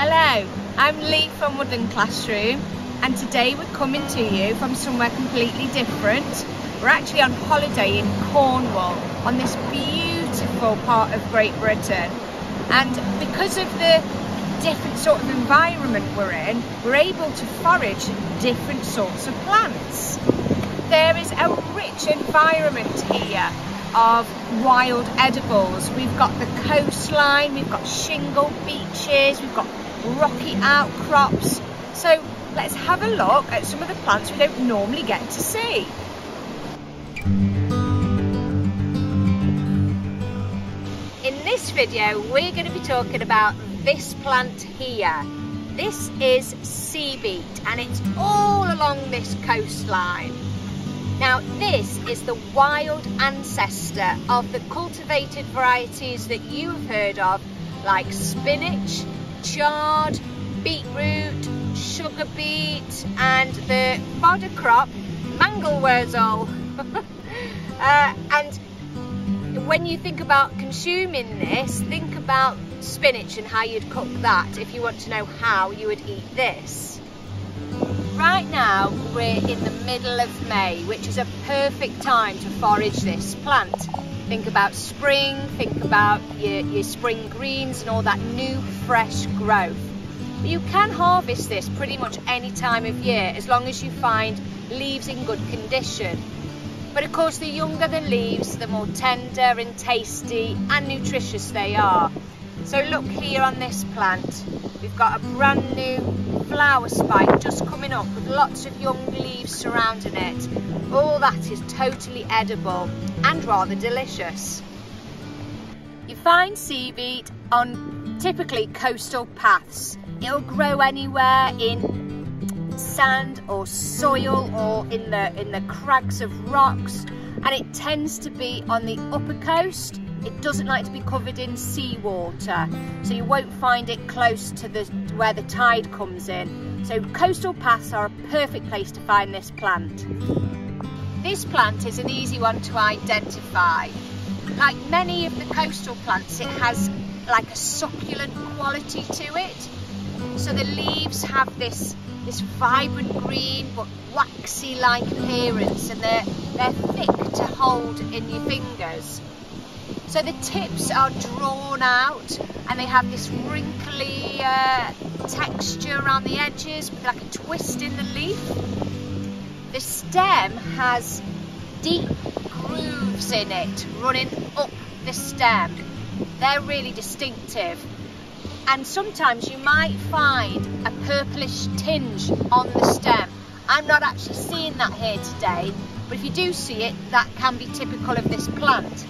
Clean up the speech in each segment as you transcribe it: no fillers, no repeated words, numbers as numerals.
Hello, I'm Lee from Woodland Classroom, and today we're coming to you from somewhere completely different. We're actually on holiday in Cornwall, on this beautiful part of Great Britain, and because of the different sort of environment we're in, we're able to forage different sorts of plants. There is a rich environment here of wild edibles. We've got the coastline, we've got shingle beaches, we've got rocky outcrops. So let's have a look at some of the plants we don't normally get to see. In this video we're going to be talking about this plant here. This is sea beet and it's all along this coastline. Now this is the wild ancestor of the cultivated varieties that you have heard of, like spinach, chard, beetroot, sugar beet and the fodder crop, mangel-wurzel. And when you think about consuming this, think about spinach and how you'd cook that if you want to know how you would eat this. Right now we're in the middle of May, which is a perfect time to forage this plant. Think about spring, think about your spring greens and all that new fresh growth. But you can harvest this pretty much any time of year as long as you find leaves in good condition. But of course the younger the leaves, the more tender and tasty and nutritious they are. So look here on this plant, we've got a brand new flower spike just coming up with lots of young leaves surrounding it. All that is totally edible and rather delicious. You find sea beet on typically coastal paths. It'll grow anywhere in sand or soil or in the crags of rocks, and it tends to be on the upper coast. It doesn't like to be covered in seawater, so you won't find it close to where the tide comes in. So coastal paths are a perfect place to find this plant. This plant is an easy one to identify. Like many of the coastal plants, it has like a succulent quality to it. So the leaves have this vibrant green but waxy-like appearance, and they're thick to hold in your fingers. So the tips are drawn out and they have this wrinkly texture around the edges with like a twist in the leaf. The stem has deep grooves in it running up the stem. They're really distinctive. And sometimes you might find a purplish tinge on the stem. I'm not actually seeing that here today, but if you do see it, that can be typical of this plant.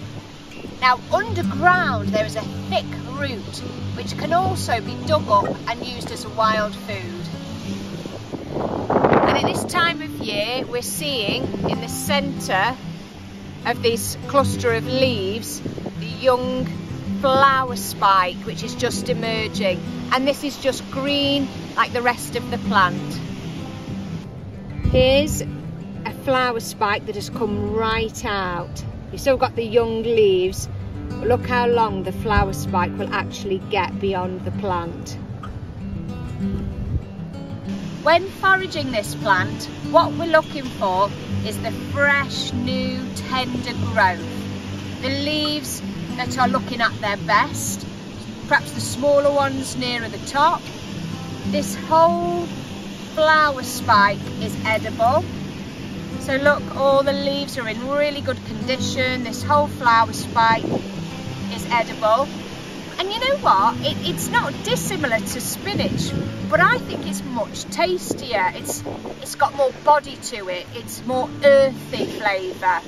Now underground there is a thick root which can also be dug up and used as a wild food. And at this time of year we're seeing in the centre of this cluster of leaves the young flower spike which is just emerging, and this is just green like the rest of the plant. Here's a flower spike that has come right out. You've still got the young leaves, but look how long the flower spike will actually get beyond the plant. When foraging this plant, what we're looking for is the fresh, new, tender growth. The leaves that are looking at their best, perhaps the smaller ones nearer the top. This whole flower spike is edible. So look, all the leaves are in really good condition. This whole flower spike is edible. And you know what? It's not dissimilar to spinach, but I think it's much tastier. It's got more body to it. It's more earthy flavour.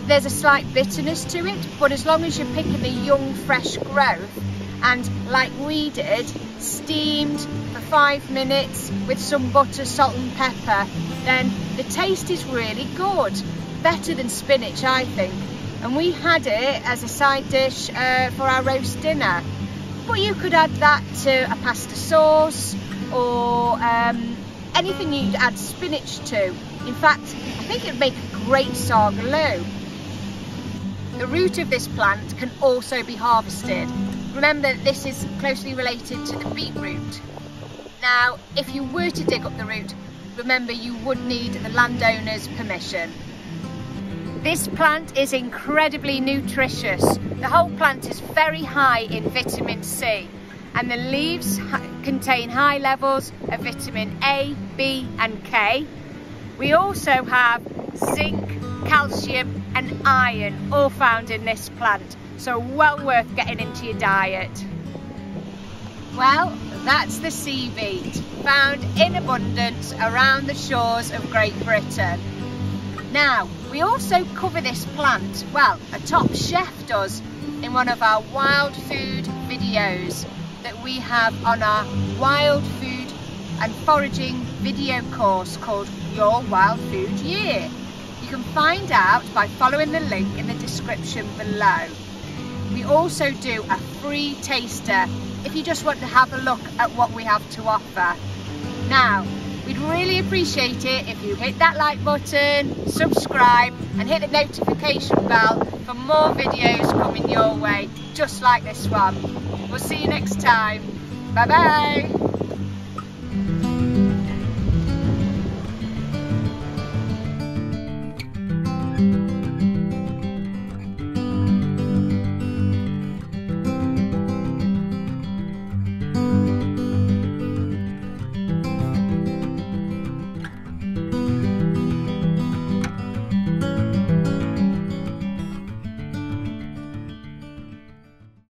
There's a slight bitterness to it, but as long as you're picking the young, fresh growth, and like we did, steamed for 5 minutes with some butter, salt and pepper, then the taste is really good. Better than spinach, I think. And we had it as a side dish for our roast dinner. But you could add that to a pasta sauce or anything you'd add spinach to. In fact, I think it would make a great sagaloo. The root of this plant can also be harvested. Remember, this is closely related to the beetroot. Now, if you were to dig up the root, remember you would need the landowner's permission. This plant is incredibly nutritious. The whole plant is very high in vitamin C, and the leaves contain high levels of vitamin A, B and K. We also have zinc, calcium and iron, all found in this plant, so well worth getting into your diet. Well, that's the sea beet, found in abundance around the shores of Great Britain. Now, we also cover this plant, well, a top chef does, in one of our wild food videos that we have on our wild food and foraging video course called Your Wild Food Year. You can find out by following the link in the description below. We also do a free taster if you just want to have a look at what we have to offer. Now, we'd really appreciate it if you hit that like button, subscribe and hit the notification bell for more videos coming your way, just like this one. We'll see you next time. Bye bye.